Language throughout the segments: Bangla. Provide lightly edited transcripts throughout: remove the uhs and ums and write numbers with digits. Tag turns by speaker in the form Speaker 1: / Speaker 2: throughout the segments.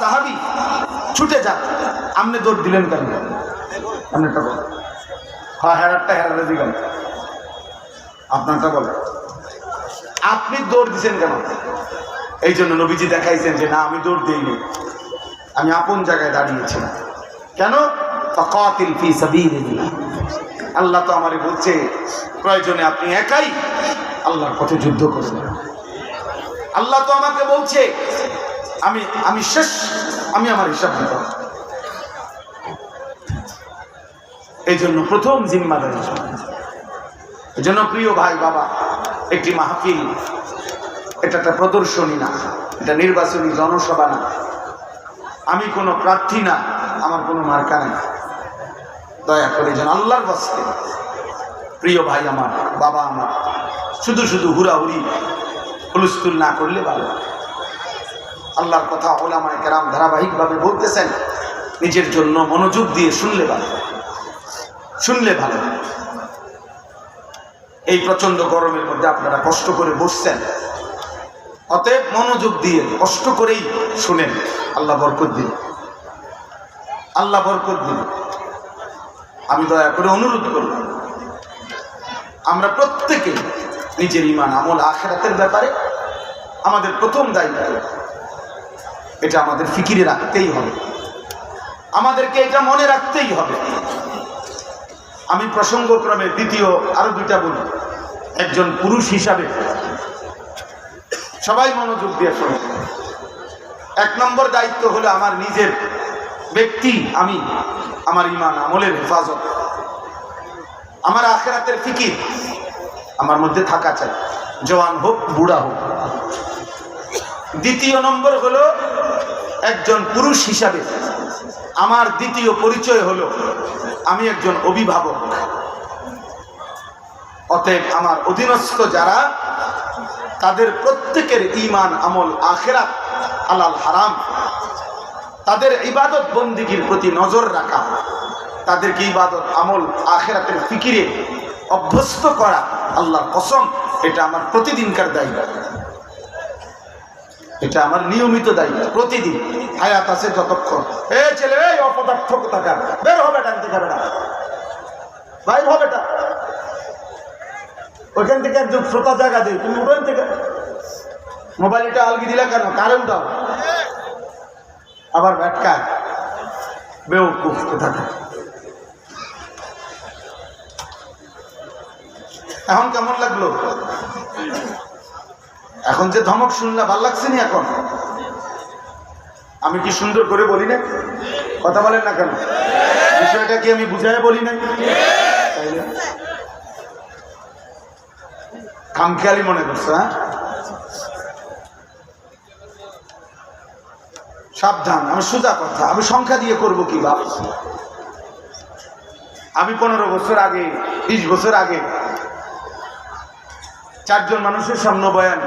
Speaker 1: সাহাবী ছুটে যান, আপনি দৌড় দিলেন কেন? আপনারটা বলেন। হ্যাঁ, হেরারটা হেরারে দিলেন, আপনারটা বলেন। আপনি দৌড় দিচ্ছেন কেন? এই জন্য নবীজি দেখাইছেন যে না, আমি দৌড় দিইনি, আমি আপন জায়গায় দাঁড়িয়েছিলাম। কেন? ফাকাতিল ফি সাবিলিল্লাহ। আল্লাহ তো আমারে বলছে প্রয়োজনে আপনি একাই আল্লাহর পথে যুদ্ধ করবেন। আল্লাহ তো আমাকে বলছে আমি শেষ, আমি আমার হিসাব দিব। এই জন্য প্রথম জিম্মাদারি। এই জন্য প্রিয় ভাই বাবা, একটি মাহফিল এটা একটা প্রদর্শনী না, এটা নির্বাচনী জনসভা না। আমি কোনো প্রার্থী না, আমার কোনো মার্কা নাই। দয়া করে যেন আল্লাহর বাস্তে প্রিয় ভাই আমার, বাবা আমার, শুধু শুধু হুড়াহুড়ি হুলস্থুল না করলে ভালো। আল্লাহর কথা ওলামায়ে কেরাম ধারাবাহিকভাবে বলতেছেন, নিজের জন্য মনোযোগ দিয়ে শুনলে ভালো, শুনলে ভালো। এই প্রচন্ড গরমের মধ্যে আপনারা কষ্ট করে বসছেন, অতএব মনোযোগ দিয়ে কষ্ট করেই শুনেন। আল্লাহ বরকত দিন, আল্লাহ বরকত দিন। আমি দয়া করে অনুরোধ করব, আমরা প্রত্যেকে নিজের ঈমান আমল আখিরাতের ব্যাপারে আমাদের প্রথম দায়িত্ব, এটা আমাদের ফিকিরে রাখতেই হবে, আমাদেরকে এটা মনে রাখতেই হবে। আমি প্রসঙ্গক্রমে দ্বিতীয় আরো দুইটা বলি। একজন পুরুষ হিসাবে সবাই মনোযোগ দিয়ে শোনে। এক নম্বর দায়িত্ব হলো আমার নিজের ব্যক্তি, আমি আমার ঈমান আমলের হেফাজত, আমার আখিরাতের ফিকির আমার মধ্যে থাকা চাই, জওয়ান হোক বুড়া হোক। দ্বিতীয় নম্বর হলো একজন পুরুষ হিসাবে আমার দ্বিতীয় পরিচয় হলো আমি একজন অভিভাবক। অতএব আমার অধীনস্থ যারা, তাদের প্রত্যেকের ঈমান আমল আখিরাত হালাল হারাম, তাদের ইবাদত বন্দিগির প্রতি নজর রাখা, তাদেরকে ইবাদত আমল আখিরাতের ফিকিরে অভ্যস্ত করা, আল্লাহর কসম এটা আমার প্রতিদিনকার দায়িত্ব, এটা আমার নিয়মিত দায়িত্ব। প্রতিদিন হায়াত আছে যতক্ষণ। এ ছেলে, এই অপদার্থ কোথাকার, বের হবে, টানতে যাবে না, বাইর হবে। ওইখান থেকে একজন শ্রোতা জায়গা দেয়, তুমি ওখান থেকে মোবাইলটা আলগি দিলা কেন? কারেন্ট দাও। আবার ব্যাটকায় বেউকুফ কোথাকার। এখন কেমন লাগলো? এখন যে ধমক শুনলা ভাল লাগছে নি? এখন আমি কি সুন্দর করে বলি না? কথা বলেন না কেন? বিষয়টা কি আমি বুঝায় বলি নাই? খামখেয়ালি মনে করছো? হ্যাঁ, সাবধান। আমি সোজা কথা, আমি সংখ্যা দিয়ে করবো কি বাপ? আমি 15 বছর আগে, 20 বছর আগে 4 জন মানুষের সামনে বয়ান,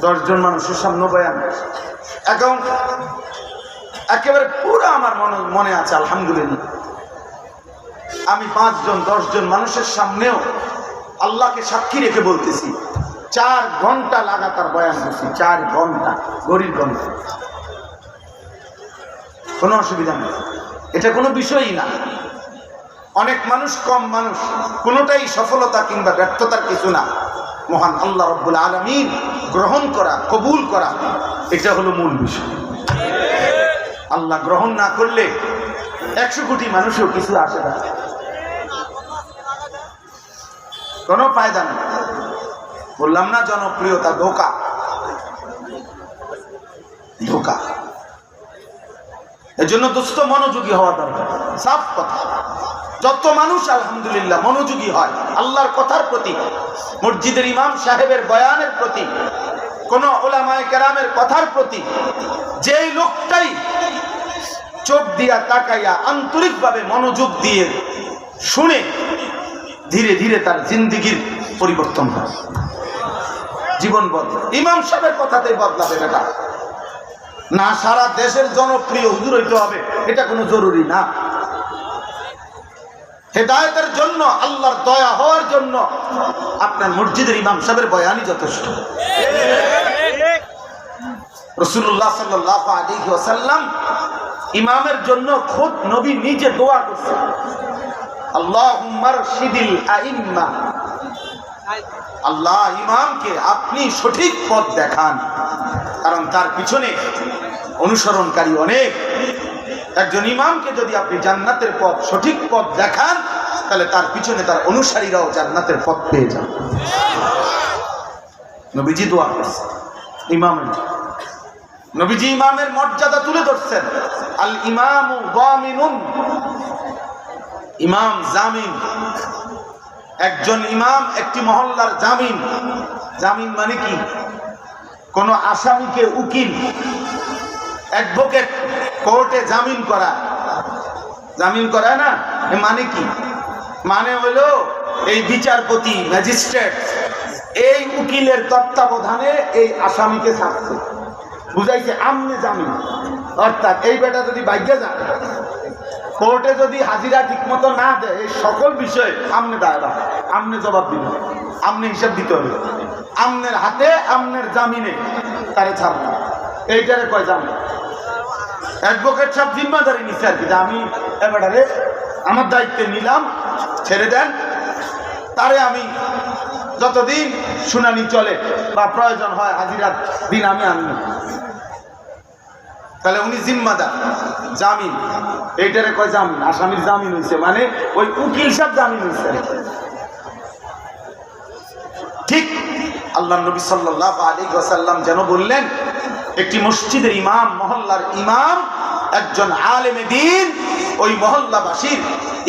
Speaker 1: 10 জন মানুষের সামনে বয়ান, এখন একেবারে পুরো আমার মনে আছে আলহামদুলিল্লাহ। আমি 5 জন 10 জন মানুষের সামনেও আল্লাহকে সাক্ষী রেখে বলতেছি, 4 ঘন্টা লাগাতার বয়ান করছি। 4 ঘন্টা, ঘড়ির ঘন্টা, কোনো অসুবিধা নেই, এটা কোনো বিষয়ই না। অনেক মানুষ, কম মানুষ, কোনোটাই সফলতা কিংবা ব্যর্থতার কিছু না। মহান আল্লাহ রাব্বুল আলামিন গ্রহণ করা, কবুল করা, এটা হলো মূল বিষয়। আল্লাহ গ্রহণ না করলে 100 কোটি মানুষও কিছু আসে না, কোনো ফায়দা নেই। বললাম না, জনপ্রিয়তা ধোঁকা, ধোঁকা। এজন্য দোস্ত মনোযোগী হওয়া দরকার। সাফ কথা, যত মানুষ আলহামদুলিল্লাহ মনোযোগী হয় আল্লাহর কথার প্রতি, মসজিদের ইমাম সাহেবের বয়ানের প্রতি, কোন উলামায়ে কেরামের কথার প্রতি, যেই লোকটাই চোখ দিয়া তাকাইয়া আন্তরিকভাবে মনোযোগ দিয়ে শুনে, ধীরে ধীরে তার জিন্দেগির পরিবর্তন হয়, জীবন বদলায়। ইমাম সাহেবের কথাতেই বদলাবে বেটা না। সারা দেশের জনপ্রিয় হুজুর হইতে হবে এটা কোনো জরুরি না। হেদায়েতের জন্য, আল্লাহর দয়া হওয়ার জন্য আপনার মসজিদের ইমাম সাহেবের বয়ানই যথেষ্ট। রাসূলুল্লাহ সাল্লাল্লাহু আলাইহি ওয়াসাল্লাম ইমামের জন্য খোদ নবী নিজে দোয়া করছেন, আল্লাহুম্মা রশিদিল আইম্মা, আল্লাহ ইমামকে আপনি সঠিক পথ দেখান, কারণ তার পিছনে অনুসরণকারী অনেক। একজন ইমামকে যদি আপনি জান্নাতের পথ, সঠিক পথ দেখান, তাহলে তার পিছনে তার অনুসারীরাও জান্নাতের পথ পেয়ে যান। নবীজি দোয়া করছেন ইমামের, নবীজি ইমামের মর্যাদা তুলে ধরছেন। আল ইমামু যামিনুন, ইমাম জামিন। একজন ইমাম একটি মহল্লার জামিন। জামিন মানে কি? কোন আসামিকে উকিল, অ্যাডভোকেট কোর্টে জামিন করা, জামিন করায় না, মানে কি? মানে হলো এই বিচারপতি, ম্যাজিস্ট্রেট এই উকিলের তত্ত্বাবধানে এই আসামিকে ছাড়ছে, বুঝাইছে আমনে জামিন। অর্থাৎ এই বেটা যদি বাইরে যায়, কোর্টে যদি হাজিরা ঠিক মতো না দেয়, এই সকল বিষয়ে আমনে দায়রা, আমনে জবাব দিবে, আমনে হিসাব দিতে হবে, আমনের হাতে আমনের জামিনে তারে ছাড়বে, এইটারে কয় জামিন। অ্যাডভোকেট সব জিম্মাদারি নিচ্ছে আর কি, যে আমি এবারে আমার দায়িত্বে নিলাম, ছেড়ে দেন তারে, আমি যতদিন শুনানি চলে বা প্রয়োজন হয় হাজিরার দিন আমি আনব, তাহলে উনি জিম্মাদার, জামিন, এইটারে কয় জামিন। আসামির জামিন হয়েছে মানে ওই উকিল সব জামিন হয়েছে। ঠিক আল্লাহ নবী সাল্লাল্লাহু আলাইহি ওয়াসাল্লাম যেন বললেন, একটি মসজিদের ইমাম, মহল্লার ইমাম, একজন আলেমে দ্বীন, ওই মহল্লাবাসীর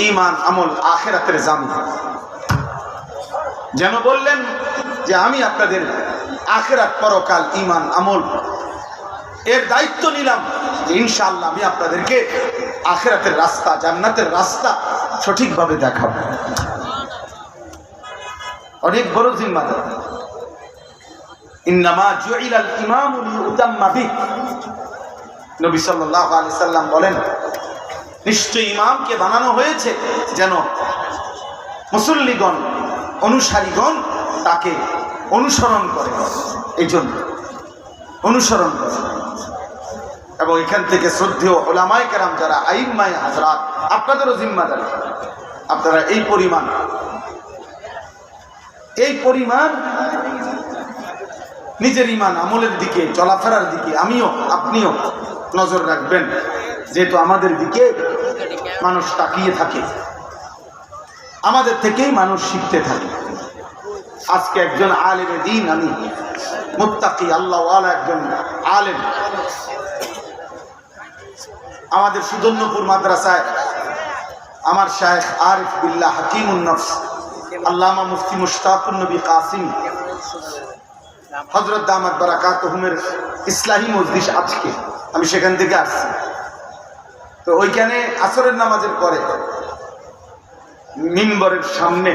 Speaker 1: ঈমান আমল আখিরাতের জামিন। যেন বললেন যে আমি আপনাদের আখিরাত পরকাল ঈমান আমল এর দায়িত্ব নিলাম, যে ইনশাআল্লাহ আমি আপনাদেরকে আখিরাতের রাস্তা, জান্নাতের রাস্তা সঠিকভাবে দেখাবো। অনেক বড় জিম্মাদার। ইন্নামা জুইলাল ইমামু লিউতাম্মা বিহি, নবী সাল্লাল্লাহু আলাইহি সাল্লাম বলেন, নিশ্চয় ইমামকে বানানো হয়েছে যেন মুসল্লিগণ, অনুসারীগণ তাকে অনুসরণ করে, এই জন্য অনুসরণ করে। এবং এখান থেকে শ্রদ্ধেয় উলামায়ে কেরাম যারা আইম্মায়ে হাজরাত, আপনাদেরও জিম্মাদারি, আপনারা এই পরিমাণ নিজের ঈমান আমলের দিকে, চলাফেরার দিকে আমিও আপনিও নজর রাখবেন, যেহেতু আমাদের দিকে মানুষ তাকিয়ে থাকে, আমাদের থেকেই মানুষ শিখতে থাকে। আজকে একজন আলেমে দ্বীন, আমি মুত্তাকি আল্লাহওয়ালা একজন আলেম, আমাদের সুদর্ণপুর মাদ্রাসায় আমার শায়েখ আরিফ বিল্লাহ হাকিমুন নফস আল্লামা মুফতি মুশতাকুন নবী কাসিম হযরত দামাত বারাকাতুহুমের ইসলাহি মজলিস, আজকে আমি সেখান থেকে আসছি। তো ওইখানে আসরের নামাজের পরে মিম্বরের সামনে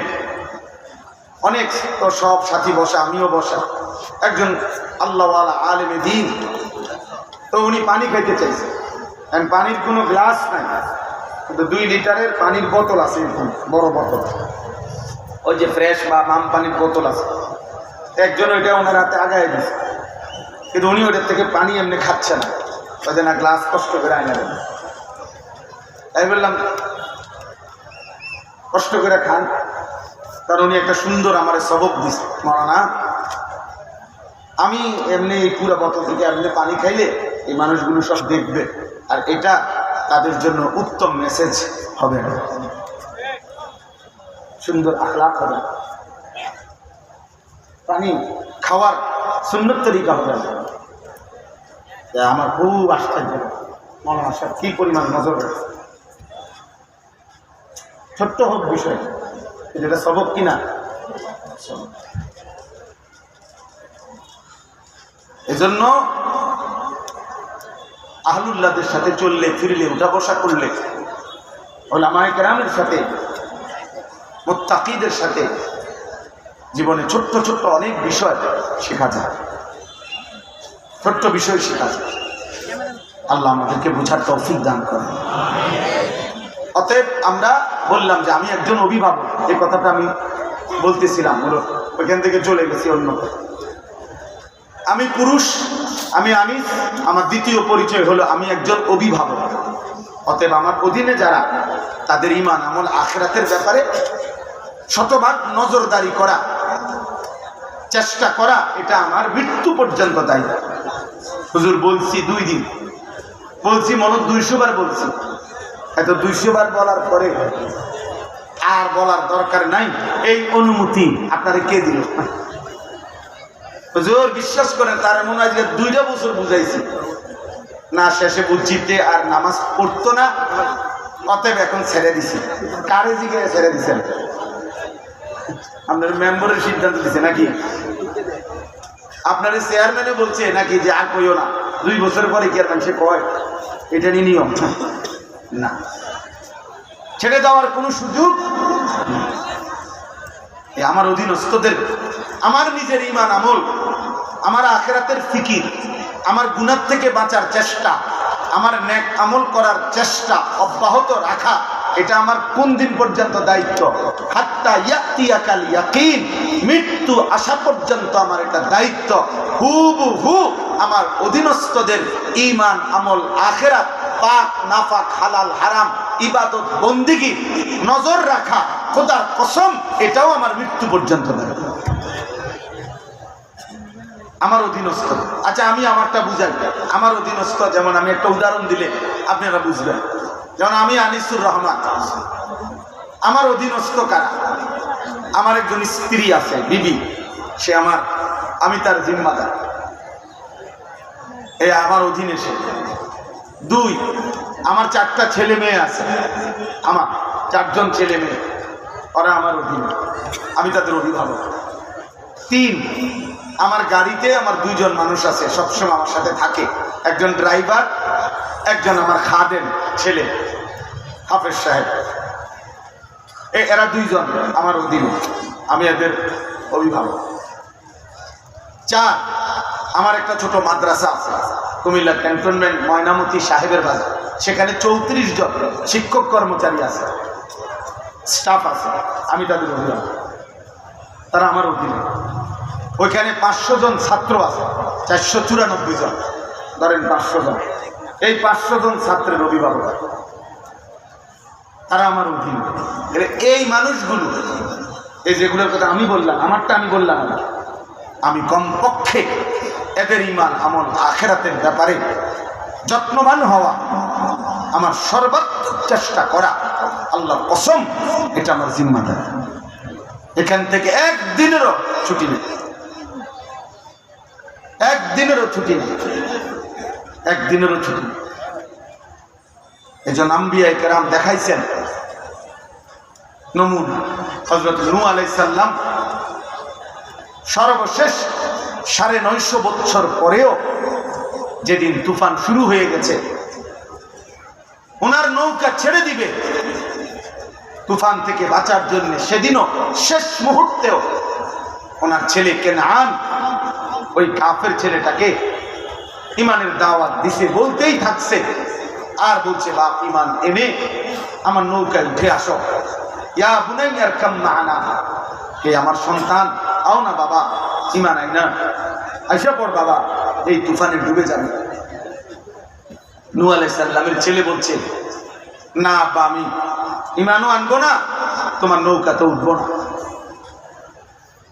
Speaker 1: অনেক তো সব সাথী বসা, আমিও বসা, একজন আল্লাহওয়ালা আলেমে দ্বীন। তো উনি পানি খাইতে চাইছে, পানির কোনো গ্লাস নাই, কিন্তু 2 লিটারের পানির বোতল আছে, এরকম বড় বোতল, ওই যে ফ্রেশ বা মাম পানির বোতল আছে। একজন ওইটা ওনার হাতে আগায় দিচ্ছে, কিন্তু উনি ওইটার থেকে পানি এমনি খাচ্ছে না, ওই যে না গ্লাস কষ্ট করে আয়না দেন। তাই বললাম কষ্ট করে খান, কারণ উনি একটা সুন্দর আমার সবক দিচ্ছে, মাওলানা আমি এমনি এই পুরো বোতল থেকে এমনি পানি খাইলে এই মানুষগুলো সব দেখবে, আর এটা তাদের জন্য উত্তম মেসেজ হবে না, সুন্দর আখলাক হবে, পানি খাওয়ার সুন্নত তরিকা হবে না। আমার খুব আশ্চর্য, মাওলানা সাহেব কি পরিমাণ নজর রাখছে, ছোট্ট হোক বিষয়, যেটা সবক কিনা। এজন্য আহলুল্লাহদের সাথে চললে ফিরলে, উঠা বসা করলে, উলামায়ে কেরামের সাথে, মুত্তাকিদের সাথে জীবনে ছোট্ট ছোট্ট অনেক বিষয় শেখা যায়, ছোট্ট বিষয় শেখা যায়। আল্লাহ আমাদেরকে বোঝার তৌফিক দান করেন। অতএব আমরা বললাম যে আমি একজন অভিভাবক, এই কথাটা আমি বলতেছিলাম, ওইখান থেকে চলে গেছি অন্য। আমি পুরুষ, আমি আনিস, আমার দ্বিতীয় পরিচয় হলো আমি একজন অভিভাবক। অতএব আমার অধীনে যারা, তাদের ঈমান আমল আখিরাতের ব্যাপারে শতভাগ নজরদারি করা, চেষ্টা করা, এটা আমার মৃত্যু পর্যন্ত দায়িত্ব। হুজুর বলছি 2 দিন, বলছি মনে 200 বার বলছি। এত 200 বার বলার পরে আর বলার দরকার নাই, এই অনুমতি আপনারা কে দিল? হুজুর বিশ্বাস করেন, তার মনে হয় যে 2টা বছর বুঝাইছি না, শেষে বুঝিতে আর নামাজ পড়তো না, অতএব এখন ছেড়ে দিছি। কারে দিকে ছেড়ে দিছেন? আপনার মেম্বারের সিদ্ধান্ত দিছে নাকি? আপনার চেয়ারম্যানে বলছে নাকি যে আর কইও না, 2 বছর পরে কি আর মানুষে কয়? এটা নিয়ম না, ছেড়ে দেওয়ার কোনো সুযোগ। আমার অধীনস্থদের আমার নিজের ঈমান আমল, আমার আখিরাতের ফিকির, আমার গুনাহ থেকে বাঁচার চেষ্টা, আমার নেক আমল করার চেষ্টা অব্যাহত রাখা, এটা আমার কোন দিন পর্যন্ত দায়িত্ব? হাত্তা ইয়াতিয়াকাল ইয়াকিন, মৃত্যু আসা পর্যন্ত আমার এটা দায়িত্ব। হুবহু আমার অধীনস্থদের ঈমান আমল আখিরাত, পাক নাফাক, হালাল হারাম, ইবাদত বন্দিগি নজর রাখা, খোদার কসম এটাও আমার মৃত্যু পর্যন্ত দায়িত্ব আমার অধীনস্থ। আচ্ছা আমি আমারটা বুঝাই। আমার অধীনস্থ যেমন, আমি একটা উদাহরণ দিলে আপনারা বুঝবেন। যেমন আমি আনিসুর রহমান, আমার অধীনস্থ কারা? আমার একজন স্ত্রী আছে, বিবি, সে আমার, আমি তার জিম্মাদার, এই আমার অধীনে সে। 2, আমার 4টা ছেলে মেয়ে আছে, আমার 4 জন ছেলে মেয়ে, ওরা আমার অধীনে, আমি তাদের অভিভাবক। 3, আমার গাড়িতে আমার 2 জন মানুষ আছে, সবসময় আমার সাথে থাকে, একজন ড্রাইভার, একজন আমার খাদেম ছেলে হাফেজ সাহেব। এরা 2 জন আমার অধীনে, আমি এদের অভিভাবক। 4, আমার একটা ছোট মাদ্রাসা আছে কুমিল্লা ক্যান্টনমেন্ট ময়নামতি সাহেবের বাজার, সেখানে 34 জন শিক্ষক কর্মচারী আছে, স্টাফ আছে, আমি তাদের অভিভাবক, তারা আমার অধীনে। ওইখানে 500 জন ছাত্র আছে, 494 জন, ধরেন 500 জন, এই 500 জন ছাত্রের অভিভাবক, তারা আমার অধীনে। এই মানুষগুলো, এই যেগুলোর কথা আমি বললাম, আমারটা আমি বললাম না, আমি কমপক্ষে এদের ঈমান আমল আখিরাতের ব্যাপারে যত্নবান হওয়া, আমার সর্বাত্মক চেষ্টা করা, আল্লাহর কসম এটা আমার জিম্মাদারি। এখান থেকে একদিনেরও ছুটি নেই, একদিনেরও ছুটি নেই, একদিনেরও ছুটি নেই। এজন্য আম্বিয়ায়ে কেরাম দেখাইছেন নমুনা। হযরত নূহ আলাইহিস সালাম সর্বশেষ 950 বছর পরেও, যেদিন তুফান শুরু হয়ে গেছে, ওনার নৌকা ছেড়ে দিবে তুফান থেকে বাঁচার জন্য, সেদিনও শেষ মুহূর্তেও ওনার ছেলে কেনান, ওই কাফের ছেলেটাকে ঈমানের দাওয়াত দিছে, বলতেই থাকছে, আর বলছে বাপ ঈমান এনে আমার নৌকায় উঠে আসো, ইয়া বুনাইয়া আরকাম মা'না, হে আমার সন্তান আও না বাবা, ঈমান আইনা আইসা পড় বাবা, এই তুফানে ডুবে যাবে। নূহ আলাইহিস সালামের ছেলে বলছে, না আব্বা, আমি ঈমানও আনবো না, তোমার নৌকাতে উঠবো না।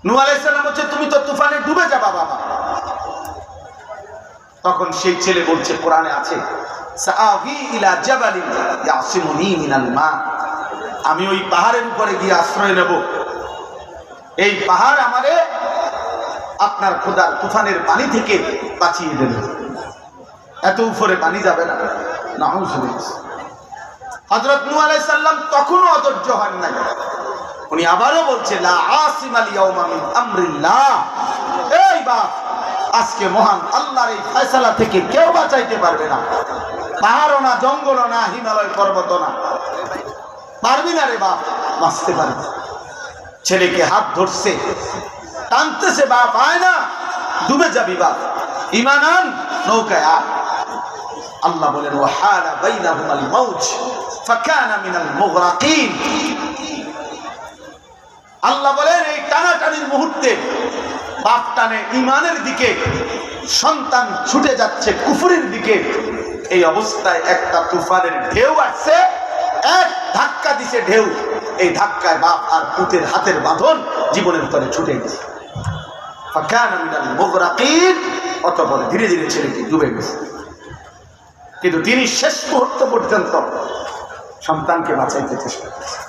Speaker 1: নূহ আলাইহিস সালাম বলছে, তুমি তো তুফানে ডুবে যাবা বাবা। তখন সেই ছেলে বলছে, কোরআনে আছে, সাআবি ইলা জাবালিন ইয়াসিমুনি মিনাল মা, আমি ওই পাহাড়ের উপরে গিয়ে আশ্রয় নেব, এই পাহাড় আমারে আপনার খোদার তুফানের পানি থেকে বাঁচিয়ে দেবে, এত উপরে পানি যাবে না। নাউযুবিল্লাহ। হযরত নূহ আলাইহিস সালাম তখনও অধৈর্য হন নাই, উনি আবারও বলছে, লা আসিমাল ইয়াউমা মিন আমরিল্লাহ, এই বাপ, আজকে মহান আল্লাহর এই ফয়সালা থেকে কেউ বাঁচাইতে পারবে না। পাহাড়ও না, জঙ্গলও না, হিমালয় পর্বত না, পারবি না রে বাপ, বাঁচতে পারবে। ছেলেকে হাত ধরছে, টানতেছে, বাপ আয় না, ডুবে যাবি বাপ, ঈমান আন, নৌকায় আয়। আল্লাহ বলেন, ওয়াহালা বাইনাহুমাল মাউজ ফাকানা মিনাল মুগরাকিন। আল্লাহ বলেন, এই টানাটানির মুহূর্তে বাপ টানে ঈমানের দিকে, সন্তান ছুটে যাচ্ছে কুফরের দিকে, এই অবস্থায় একটা তুফানের ঢেউ আসছে, এক ধাক্কা দিছে ঢেউ, এই ধাক্কায় বাপ আর পুতের হাতের বাঁধন জীবনের তরে ছুটে গেছে। ফাকানা মিনাল মুগরাকিন, অতঃপর ধীরে ধীরে ছেলেটি ডুবে গেছে। কিন্তু তিনি শেষ মুহূর্ত পর্যন্ত সন্তানকে বাঁচাইতে চেষ্টা করেছেন।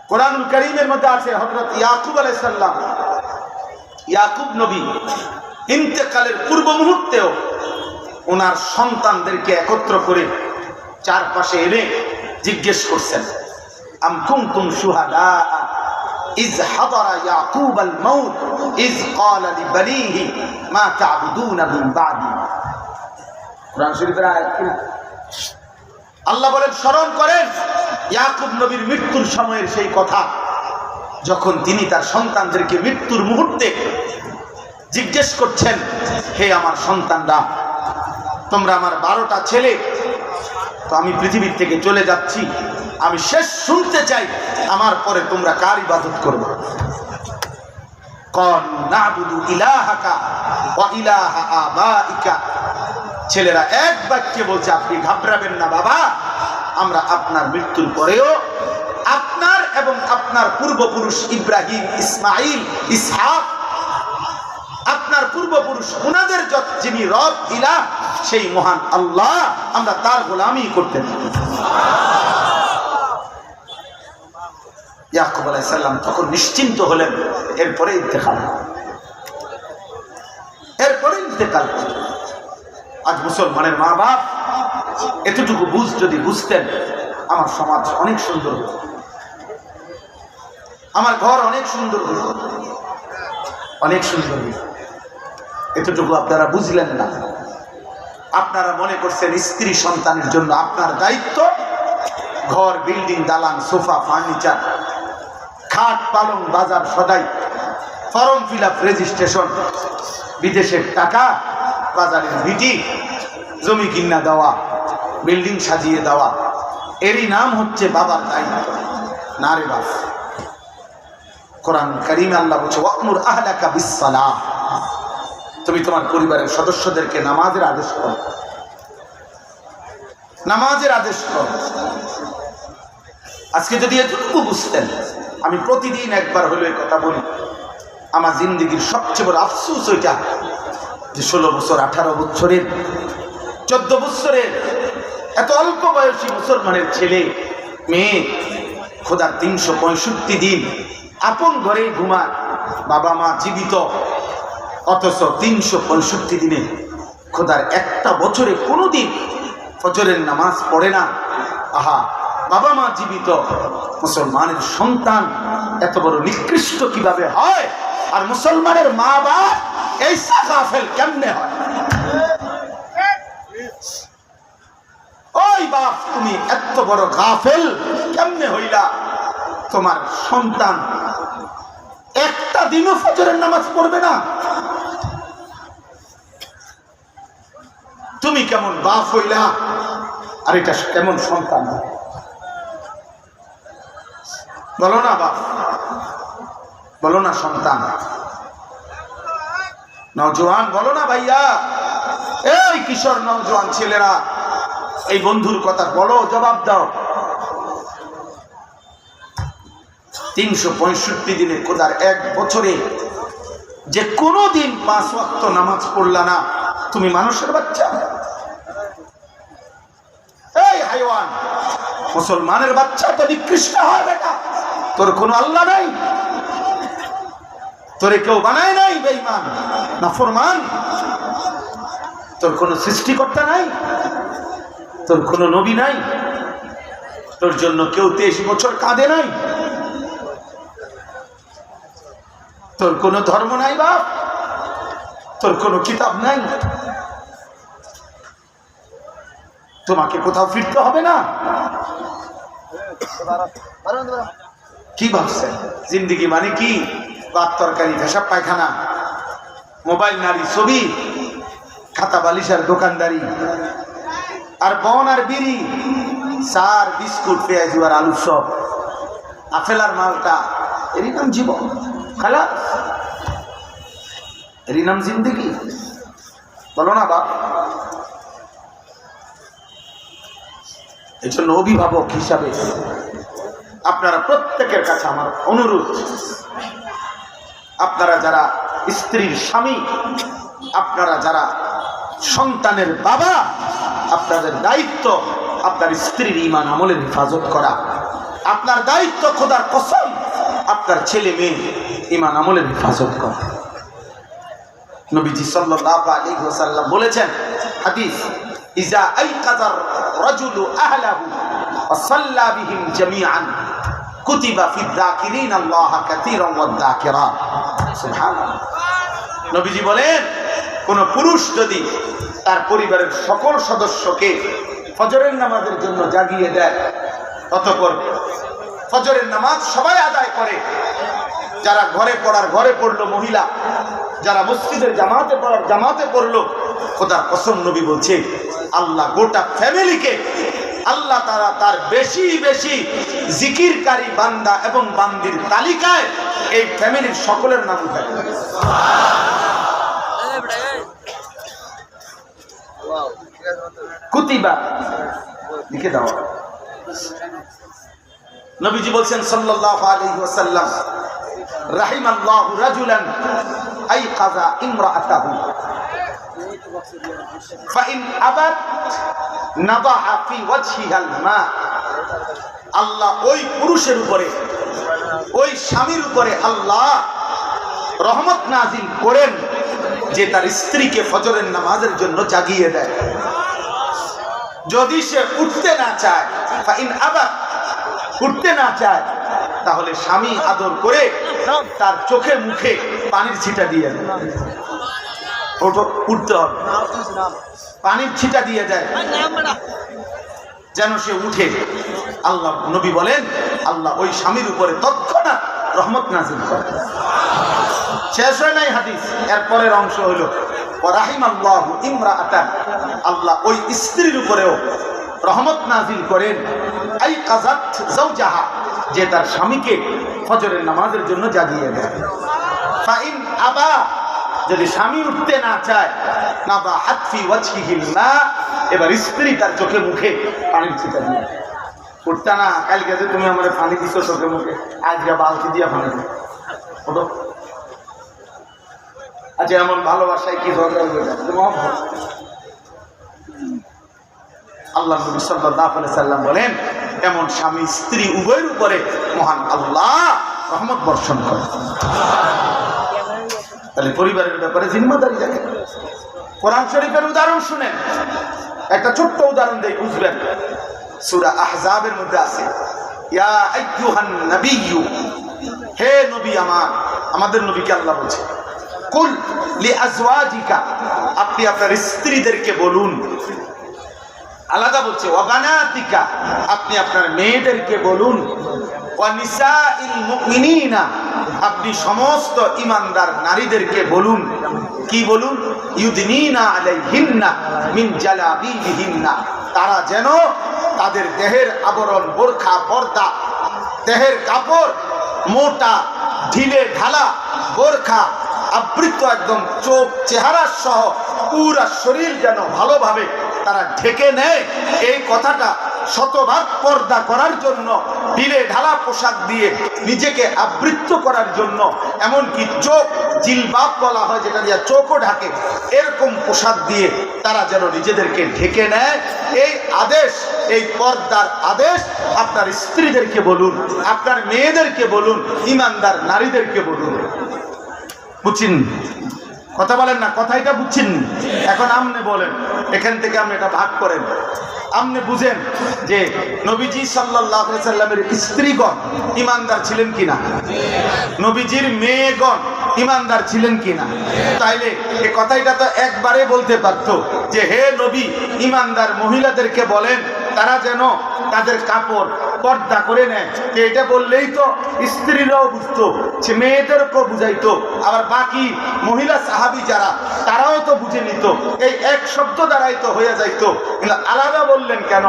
Speaker 1: কোরআনুল কারীমের মধ্যে আছে হযরত ইয়াকুব আলাইহিস সালাম, ইয়াকুব নবী ইন্তেকালের পূর্ব মুহূর্তেও ওনার সন্তানদেরকে একত্র করে চারপাশে এনে জিজ্ঞেস করছেন, আম কুনতুম শুহাদা ইয হাদারা ইয়াকুব আল মাউত ইয ক্বালা লিবানিহি মা তা'বুদুনা মিন বা'দি। কোরআন শরীফের আয়াত কি? আল্লাহ বলেন, স্মরণ করেন ইয়াকুব নবীর মৃত্যুর সময়ের সেই কথা, যখন তিনি তার সন্তানদেরকে মৃত্যুর মুহূর্তে জিজ্ঞেস করছেন, হে আমার সন্তানরা, তোমরা আমার 12টা ছেলে, তো আমি পৃথিবীর থেকে চলে যাচ্ছি, আমি শেষ শুনতে চাই আমার পরে তোমরা কার ইবাদত করবে? ক্বাল না'বুদু ইলাহাকা ওয়া ইলাহা আবাইকা। ছেলেরা এক বাক্যে বলছে, আপনি ঘাবড়াবেন না বাবা, আমরা আপনার মৃত্যুর পরেও আপনার এবং আপনার পূর্বপুরুষ ইব্রাহিম, ইসমাইল, ইসহাক, আপনার পূর্বপুরুষ ওনাদের যিনি রব ইলাহ, সেই মহান আল্লাহ, আমরা তার গোলামি করতে থাকি। ইয়াকুব আলাইহিস সালাম তখন নিশ্চিন্ত হলেন, এরপরে ইন্তেকাল। আজ মুসলমানের মা বাপ এতটুকু যদি বুঝতেন, আমার সমাজ অনেক সুন্দর হতো, আমার ঘর অনেক সুন্দর হতো, অনেক সুন্দর হতো। এতটুকু আপনারা বুঝলেন না। আপনারা মনে করছেন স্ত্রী সন্তানের জন্য আপনার দায়িত্ব ঘর, বিল্ডিং, দালান, সোফা, ফার্নিচার, খাট, পালং, বাজার সদাই, ফর্ম ফিল আপ, রেজিস্ট্রেশন, বিদেশের টাকা, বাজারের ভিটি, জমি কিনা দেওয়া, বিল্ডিং সাজিয়ে দেওয়া, এরই নাম হচ্ছে বাবার দায়িত্ব। না রে বাপ, কোরআন কারীমে আল্লাহ বলছে, ওয়া'মুর আহলাকা বিস-সালাহ, তুমি তোমার পরিবারের সদস্যদেরকে নামাজের আদেশ করো, নামাজের আদেশ করো। আজকে যদি এতটুকু বুঝতেন, আমি প্রতিদিন একবার হলে কথা বলি, আমার জিন্দগির সবচেয়ে বড় আফসোস ওইটা যে 16 বছর, 18 বছরের, 14 বছরের এত অল্প বয়সী মুসলমানের ছেলে মেয়ে খোদার 365 দিন আপন ঘরে ঘুমায়, বাবা মা জীবিত, অথচ 365 দিনে খোদার একটা বছরে কোনোদিন ফজরের নামাজ পড়ে না। আহা, বাবা মা জীবিত, মুসলমানের সন্তান এত বড় নিকৃষ্ট কিভাবে হয়? আর মুসলমানের মা বাপ এই গাফেল কেমনে হয়? ওই বাপ, তুমি এত বড় গাফেল কেমনে হইলা? তোমার সন্তান একটা দিনও ফজরের নামাজ পড়বে না, তুমি কেমন বাপ হইলা? আর এটা কেমন সন্তান? বলো না বাপ, বলো না সন্তান, নওজোয়ান বলো না ভাইয়া, এই কিশোর নওজোয়ান ছেলেরা, এই বন্ধুর কথা বলো, জবাব দাও। 365 দিনে খোদার এক বছরে যে কোনো দিন 5 ওয়াক্ত নামাজ পড়লা না, তুমি মানুষের বাচ্চা? এই হাইওয়ান, মুসলমানের বাচ্চা তো নিকৃষ্ট হয় বেটা। তোর কোনো আল্লাহ নাই, তোরে কেউ বানায় নাই বেঈমান নাফরমান, তোর কোনো সৃষ্টিকর্তা নাই, তোর কোনো নবী নাই, তোর জন্য কেউ 23 বছর কাঁদে নাই, তোর কোনো ধর্ম নাই বাপ, তোর কোনো কিতাব নাই, তোমাকে কোথাও ফিরতে হবে না? কি ভাবছেন জিন্দিগি মানে কি? ভাত তরকারি, পেশাব পায়খানা, মোবাইল, নারী, ছবি, খাতা বালিশের দোকানদারি, আর বন আর বিড়ি, চার, বিস্কুট, পেঁয়াজু আর আলুর সব, আপেল আর মালটা, এরই নাম জীবন। খালাস, এরই নাম জিন্দেগি? বলো না বাপ। এই জন্য অভিভাবক হিসাবে আপনারা প্রত্যেকের কাছে আমার অনুরোধ, আপনারা যারা স্ত্রীর স্বামী, আপনারা যারা সন্তানের বাবা, আপনাদের দায়িত্ব আপনার স্ত্রীর ঈমান আমলের হেফাজত করা। আপনার দায়িত্ব খোদার কসম আপনার ছেলে মেয়ে ঈমান আমলের হেফাজত করা। নবীজি সাল্লাল্লাহু আলাইহি ওয়াসাল্লাম বলেছেন, হাদিস, ইজা আইকাযার রাজুলু আহলাহু ওয়া সাল্লা বিহিম জামিআন কুতিবা ফিদ যাকিরিন আল্লাহ কাসীরান ওয়াদ যাকিরাত। সুবহানাল্লাহ। নবীজি বলেন, কোন পুরুষ যদি তার পরিবারের সকল সদস্যকে ফজরের নামাজের জন্য জাগিয়ে দেয়, অতঃপর ফজরের নামাজ সবাই আদায় করে, যারা ঘরে পড়ার ঘরে পড়লো মহিলা, যারা মসজিদের জামাতে পড়ার জামাতে পড়লো, খোদার কসম নবী বলছে আল্লাহ গোটা ফ্যামিলিকে, আল্লাহ তাআলা তার বেশি বেশি জিকিরকারী বান্দা এবং বান্দির তালিকায় এই ফ্যামিলির সকলের নাম উঠায়। কুতিবা লিখে দাও। নবীজি বলছেন সাল্লাল্লাহু আলাইহি ওয়াসাল্লাম, রাহিমাল্লাহু রাজুলান আইকাযা ইমরাআতাহু ফাইন আবাত নাদাহা ফি ওয়াজহিহাল মা। আল্লাহ ওই পুরুষের উপরে, ওই স্বামীর উপরে আল্লাহ রহমত নাজিল করেন যে তার স্ত্রীকে ফজরের নামাজের জন্য জাগিয়ে দেয়। যদি সে উঠতে না চায়, ফাইন আবাত, উঠতে না চায়, তাহলে স্বামী আদর করে তার চোখে মুখে পানির ছিটা দিয়ে দেয়। উঠতে হবে, পানির ছিটা দিয়ে দেয় যেন সে উঠে। আল্লাহ নবী বলেন আল্লাহ ওই স্বামীর উপরে তৎক্ষণাৎ রহমত নাজিল করে। শেষ হয় নাই হাদিস, এরপরের অংশ হলো রাহিমাল্লাহু ইমরাআতান, আল্লাহ ওই স্ত্রীর উপরেও রহমত নাজিল করেন আইকাযাত যাওজাহা, যে তার স্বামীকে ফজরের নামাজের জন্য জাগিয়ে দেয়। ফাইন আবা, যদি স্বামী উঠতে না চায়, নাদাহাত ফি ওয়াজহিহিল মা, এবার স্ত্রী তার চোখে মুখে পানির ছিটা দিয়ে। উঠতা না, কালকে যে তুমি আমাদের পানি দিছো চোখে মুখে, আজকে বালতি দিয়া পানি দিও। ওঠো। আচ্ছা, এমন ভালোবাসায় কি ঝগড়া হয়ে যায়? আল্লাহ নবী সাল্লাল্লাহু আলাইহি সাল্লাম বলেন, এমন স্বামী স্ত্রী উভয়ের উপরে মহান আল্লাহ রহমত বর্ষণ করে। তাহলে পরিবারের ব্যাপারে জিম্মাদারি দেখেন। কোরআন শরীফের উদাহরণ শুনেন, একটা ছোট্ট উদাহরণ দিয়ে বুঝবেন। সূরা আহজাবের মধ্যে আছে, ইয়া আইয়ুহান নাবিয়্যু, হে নবী আমার, আমাদের নবীকে আল্লাহ বলছে, কুল লিআজওয়াজিকা, আপনি আপনার স্ত্রীদেরকে বলুন। আলাদা বলছে ওয়া বানাতিকা, আপনি আপনার মেয়েদেরকে বলুন। ওয়া নিসাইল মুমিনিনা, আপনি সমস্ত ঈমানদার নারীদেরকে বলুন। কি বলুন? ইউদনিনা আলাইহিন্না মিন জালাবিবিহিন্না, তারা যেন তাদের দেহের আবরণ, বোরখা, পর্দা, দেহের কাপড়, মোটা ঢিলে ঢালা বোরখা আবৃত, একদম চোখ চেহারা সহ পুরা শরীর যেন ভালোভাবে তারা ঢেকে নেয়। এই কথাটা শতভাগ পর্দা করার জন্য, ঢিলে ঢালা পোশাক দিয়ে নিজেকে আবৃত করার জন্য, এমনকি চোখ জিলবাব বলা হয় যেটা দিয়ে চোখও ঢাকে, এরকম পোশাক দিয়ে তারা যেন নিজেদেরকে ঢেকে নেয়। এই আদেশ, এই পর্দার আদেশ আপনার স্ত্রীদেরকে বলুন, আপনার মেয়েদেরকে বলুন, ঈমানদার নারীদেরকে বলুন। বুঝছেন? কথা বলেন না, কথাইটা বুঝছেন? এখন আমনে বলেন, এখান থেকে আপনি এটা ভাগ করেন। আপনি বুঝেন যে নবীজি সাল্লাল্লাহু আলাইহি সাল্লামের স্ত্রীগণ ঈমানদার ছিলেন কিনা, নবীজির মেয়েগণ ঈমানদার ছিলেন কিনা। তাইলে এই কথাইটা তো একবারে বলতে পারতো যে হে নবী, ঈমানদার মহিলাদেরকে বলেন তারা যেন তাদের কাপড় পর্দা করে নেয়। এটা বললেই তো স্ত্রীরাও বুঝতো, সে মেয়েদেরকেও বুঝাইতো, আবার বাকি মহিলা সাহাবী যারা তারাও তো বুঝে নিত, এই এক শব্দ দ্বারাই তো হয়ে যাইতো। কিন্তু আলাদা বললেন কেন?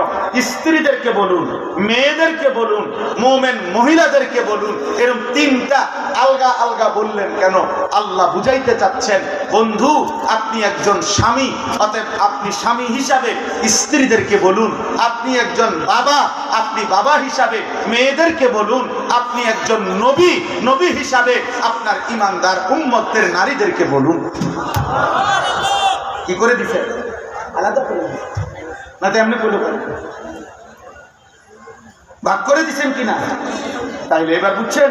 Speaker 1: স্ত্রীদেরকে বলুন, মেয়েদেরকে বলুন, মুমিন মহিলাদেরকে বলুন, এরকম তিনটা আলগা আলগা বললেন কেন? আল্লাহ বুঝাইতে চাচ্ছেন, বন্ধু আপনি একজন স্বামী, অতএব আপনি স্বামী হিসাবে স্ত্রীদেরকে বলুন। আপনি একজন বাবা, আপনি বাবা হিসাবে মেয়েদেরকে বলুন। আপনি একজন নবী, নবী হিসাবে আপনার ঈমানদার উম্মতের নারীদেরকে বলুন। কি করে দিছে? আলাদা করে না তো এমনি বলে ভাগ করে দিচ্ছেন কিনা? তাইলে এবার বুঝছেন?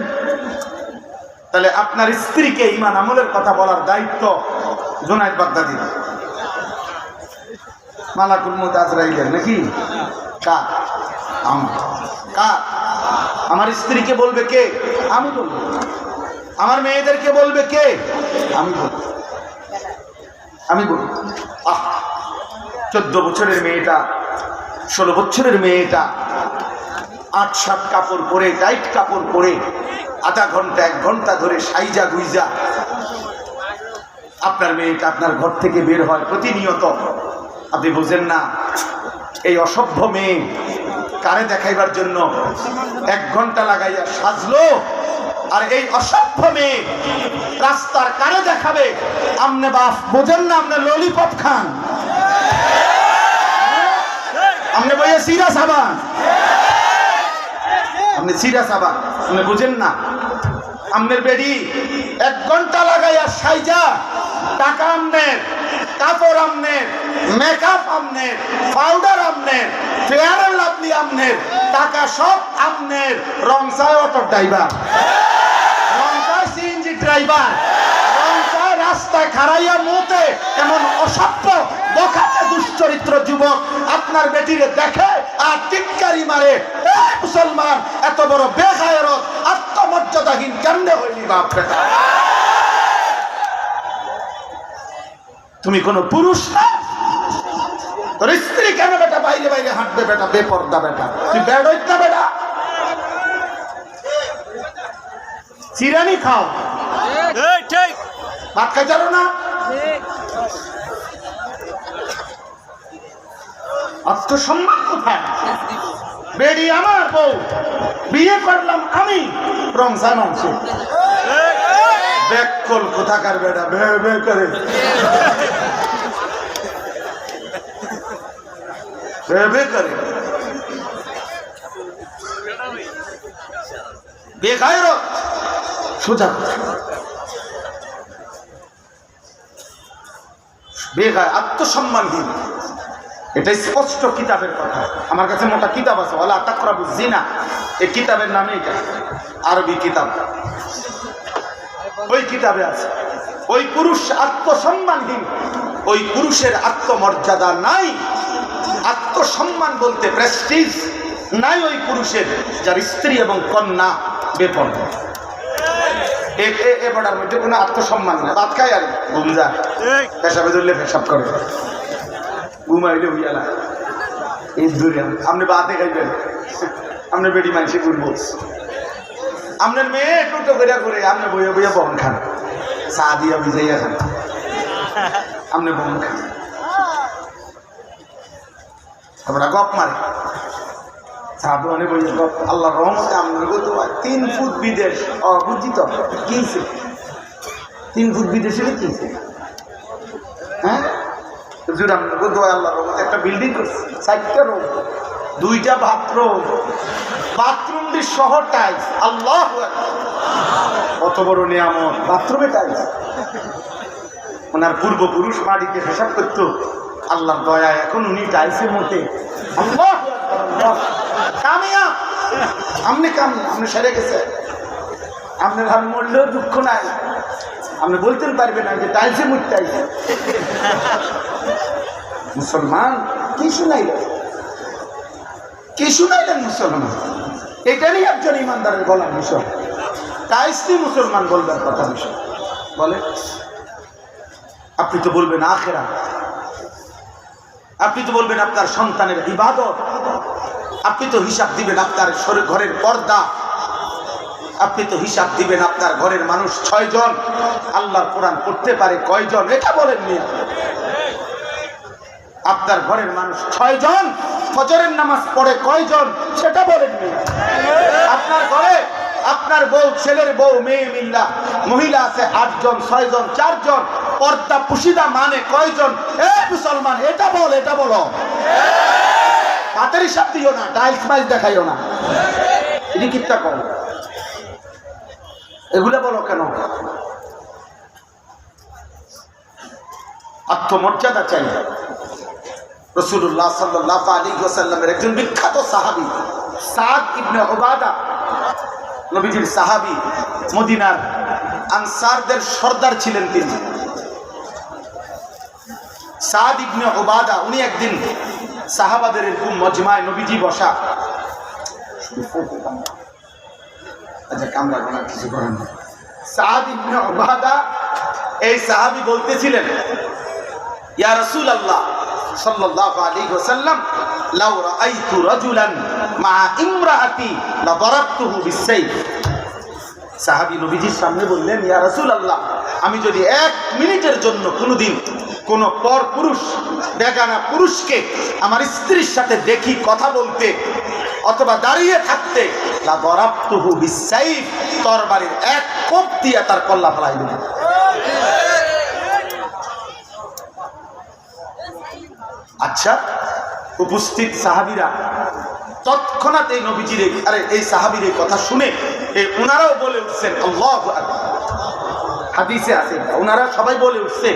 Speaker 1: তাহলে আপনার স্ত্রীকে ঈমান আমলের কথা বলার দায়িত্ব জুনায়েদ বাগদাদী, মালাকুল মউত আজরাইলের নাকি? কার? আমার। কার? আমার স্ত্রীকে বলবে কে? আমি বলবো। আমার মেয়েদেরকে বলবে কে? আমি বলবো। আমি বলবো। 14 বছরের মেয়েটা, 16 বছরের মেয়েটা 8-7 কাপড় পরে, টাইট কাপড় পরে আধা ঘন্টা 1 ঘন্টা ধরে সাইজা গুইজা আপনার মেয়েটা আপনার ঘর থেকে বের হয় প্রতিনিয়ত। আপনি বোঝেন না এই অসভ্য মেয়ে কারে দেখাইবার জন্য 1 ঘন্টা লাগাইয়া সাজলো, আর এই অসভ্য মেয়ে রাস্তার কারে দেখাবে? আমনে বাপ বোঝেন না? আপনি ললিপপ খান, আপনি বইয়ে সিরা সাবান, আপনি সিরা সাবান, আপনি বুঝেন না? আমনের বেডি 1 ঘন্টা লাগাইয়া সাইজা, টাকা আমনের, কাপড় আমনের, মেকআপ আমনের, পাউডার আমনের, ফেয়ার এন্ড লাভলি আমনের, টাকা সব আমনের, রংসায় অটো ড্রাইভার, রংসায় সিএনজি ড্রাইভার, রংসায় রাস্তায় খাড়াইয়া মুতে এমন অসভ্য বখাটে দুশ্চরিত্র যুবক আপনার বেটিরে দেখে আর টিটকারি মারে। এই মুসলমান এত বড় বেগায়রত আত্মমর্যাদাহীন কেমনে হইলি বাপ বেটা? তুমি কোন পুরুষ না? তোর স্ত্রী কেন বেটা বাইরে বাইরে হাঁটবে বেটা? বেপর্দা বেটা, তুই বেড হইত না বেটা? চিরানি খাও, ভাত খাই জানো না? আত্মসম্মান কোথায়? বেডি আমার বউ, বিয়ে করলাম আমি, রংসা মাংস বেকল কোথাকার বেটা বে বে করে বে করে বেগায়রত সোজা বেগায় আত্মসম্মানহীন। এটা স্পষ্ট কিতাবের কথা। আমার কাছে মোটা কিতাব আছে, ওয়ালা তাকরাবুজ জিনা, এই কিতাবের নামে এটা আরবি কিতাব। ওই কিতাবে আছে ওই পুরুষ আত্মসম্মানহীন, ওই পুরুষের আত্মমর্যাদা নাই, আত্মসম্মান বলতে প্রেস্টিজ নাই ওই পুরুষের, যার স্ত্রী এবং কন্যা বেপর্দা। এবার মধ্যে কোনো আত্মসম্মান নাই। ভাত খায় আর ঘুম যায়, পেশাবে ধরলে পেশাব করে, ঘুমাইলে হইয়া না। এই দূরে আপনি বাতে খাইবেন, আপনার বেটি মানসি ঘুরবো, আপনার মেয়ে টোটো করে করে আপনি বইয়া বইয়া বন খান, চা দিয়া ভিজাইয়া খান, আপনি বন খান, তারপরে গপ মারে চা দোকানে বইয়া গপ। আল্লাহ রহমতে আপনার তো 3 ফুট বিদেশ। বুঝছি তো কিনছে 3 ফুট বিদেশে কিনছে। হ্যাঁ আল্লাহ রহমতে একটা বিল্ডিং করছে, 4টা রুম, 2টা বাথরুম, বাথরুমটি সহ টাইলস। আল্লাহ কত বড় নিয়ামত, বাথরুমে টাইলস। ওনার পূর্বপুরুষ মাটিতে হিসাব করতো, আল্লাহর দয়া এখন উনি টাইলসের মধ্যে। আল্লাহ কামিয়া, আপনি কামিয়া, আপনি সেরে গেছে, আপনার হাত মরলেও দুঃখ নাই, আপনি বলতেন পারবেন না যে টাইলসে মরতে আইছে। মুসলমান কি শুনাইলেন, কি শুনাইলেন মুসলমান? এটারই একজন ইমানদারের বলার বিষয়। টাইলসই মুসলমান বলবেন কথা বিষয় বলে। আপনি তো বলবেন আখেরা, আপনি তো বলবেন আপনার সন্তানের ইবাদত, আপনি তো হিসাব দিবেন আপনার ঘরের পর্দা, আপনি তো হিসাব দিবেন আপনার ঘরের মানুষ 6 জন, আল্লাহর কোরআন পড়তে পারে কয়জন, এটা বলেন নিয়ে। আপনার ঘরের মানুষ 6 জন ফজরের নামাজ পড়ে কয়জন সেটা বলেন। আপনার ঘরে আপনার বউ, ছেলের বউ, মেয়ে মিল্লা মহিলা আছে 8 জন, 6 জন, 4 জন। পর্দা পুশিদা মানে কয়জন? মুসলমান এটা বল, এটা বলো। হাতের হিসাব দিও না, টাইলস মাইল দেখাইও না, এটি কিত্তা কম, এগুলা বলো কেন? আত্মমর্যাদা চাই। রাসূলুল্লাহ সাল্লাল্লাহু আলাইহি ওয়াসাল্লামের একজন বিখ্যাত সাহাবী সাদ ইবনে উবাদা, নবীজির সাহাবী, মদিনার আনসারদের সর্দার ছিলেন তিনি। সাদ ইবনে উবাদা উনি একদিন সাহাবাদের এরকম মজমায় নবীজি বসা, আচ্ছা কামরা গোনা কিছু করেন না। সাদ ইবনে উবাদা এই সাহাবী বলতেছিলেন, ইয়া রাসূলুল্লাহ সাল্লাল্লাহু আলাইহি ওয়াসাল্লাম, লাউ রাআইতু রাজুলান মা ইমরাআতি লা দারাবতুহু বিসাইফ। সাহাবী নবীজির সামনে বললেন, ইয়া রাসূলুল্লাহ, আমি যদি 1 মিনিটের জন্য কোনোদিন কোন পর পুরুষ, বেগানা পুরুষকে আমার স্ত্রীর সাথে দেখি কথা বলতে অথবা দাঁড়িয়ে থাকতে, লা দারাবতুহু বিসাইফ, তরবারির 1 কোপ দিয়ে তার কল্লা ফেলাই দেব। আচ্ছা, উপস্থিত সাহাবীরা তৎক্ষণাৎ এই নবীজির এই সাহাবীর এই কথা শুনে ওনারাও বলে উঠছেন আল্লাহু আকবার। হাদিসে আছে ওনারা সবাই বলে উঠছে,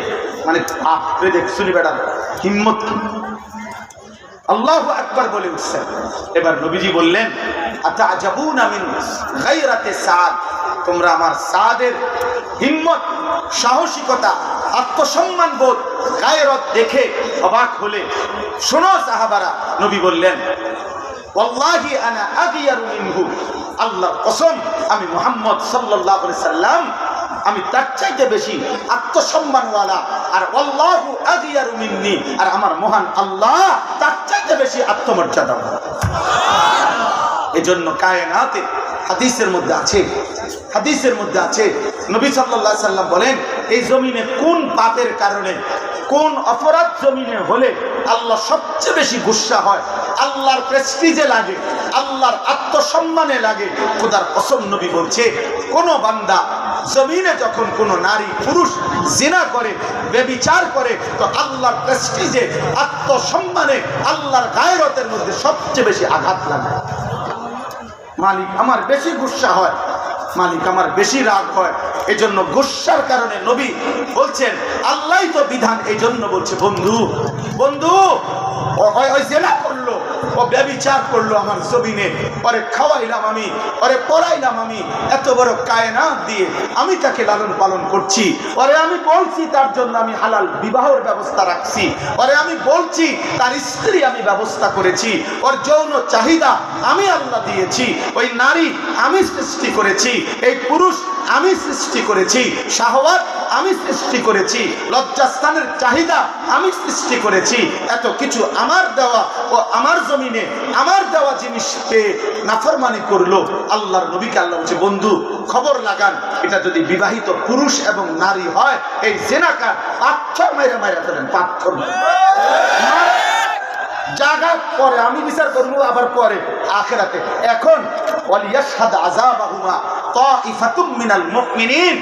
Speaker 1: মানে আপনি দেখ শুনি বেড়া হিম্মত কি, আল্লাহু আকবার বলে উঠছেন। এবার নবীজি বললেন, আতাআজাবুনা মিন গায়রাতি সাদ, তোমরা আমার সাদের হিম্মত, সাহসিকতা, আত্মসম্মান বোধ, গায়রত দেখে অবাক হলে শোনো সাহাবারা। নবী বললেন, ওয়াল্লাহি আনা আগিয়ারু মিনহু, আল্লাহর কসম আমি মুহাম্মদ সাল্লাল্লাহু আলাইহি সাল্লাম, আমি তার চাইতে বেশি আত্মসম্মানওয়ালা। আর আল্লাহু আগিয়ারু মিন্নি, আর আমার মহান আল্লাহ তার চাইতে বেশি আত্মমর্যাদাওয়ালা। এজন্য কায়নাতে হাদিসের মধ্যে আছে নবী সাল্লাল্লাহু আলাইহি সাল্লাম বলেন, এই জমিনে কোন পাপের কারণে, কোন অপরাধ জমিনে হলে আল্লাহ সবচেয়ে বেশি গুসা হয়, আল্লাহর প্রেস্টিজে লাগে, আল্লাহর আত্মসম্মানে লাগে। খোদার কসম নবী বলছে, কোন বান্দা জমিনে যখন কোন নারী পুরুষ জিনা করে, ব্যভিচার করে, তো আল্লাহর প্রেস্টিজে, আত্মসম্মানে, আল্লাহর গায়রতের মধ্যে সবচেয়ে বেশি আঘাত লাগে। মালিক আমার বেশি গুসা হয়, মালিক আমার বেশি রাগ হয়। এই জন্য গুসার কারণে নবী বলছেন, আল্লাহই তো বিধান। এই জন্য বলছে, বন্ধু বন্ধু ওই জেনা করলো, ও ব্যভিচার করলো আমার জমিনে, পরে খাওয়াইলাম আমি, পরে পড়াইলাম আমি, এত বড় কায়নাত দিয়ে আমি তাকে লালন পালন করছি, পরে আমি বলছি তার জন্য আমি হালাল বিবাহের ব্যবস্থা রাখছি, পরে আমি বলছি তার স্ত্রী আমি ব্যবস্থা করেছি, ওর যৌন চাহিদা আমি আল্লাহ দিয়েছি, ওই নারী আমি সৃষ্টি করেছি, এই পুরুষ আমি সৃষ্টি করেছি, শাহওয়াত আমি সৃষ্টি করেছি, লজ্জাস্থানের চাহিদা আমি সৃষ্টি করেছি। এত কিছু আমার দেওয়া, ও আমার জমিনে আমার দেওয়া জিনিস পেয়ে নাফরমানি করলো। আল্লাহর নবীকে আল্লাহ বলছে, বন্ধু খবর লাগান, এটা যদি বিবাহিত পুরুষ এবং নারী হয়, এই জেনাকার পাথর মাইরা মাইরা ফেলেন, পাথর জায়গা পরে আমি বিচার করবো, আবার পরে আখিরাতে। এখন ওয়ালিয়াশহাদ আযাবাহুমা তাইফাতুম মিনাল মুমিনিন।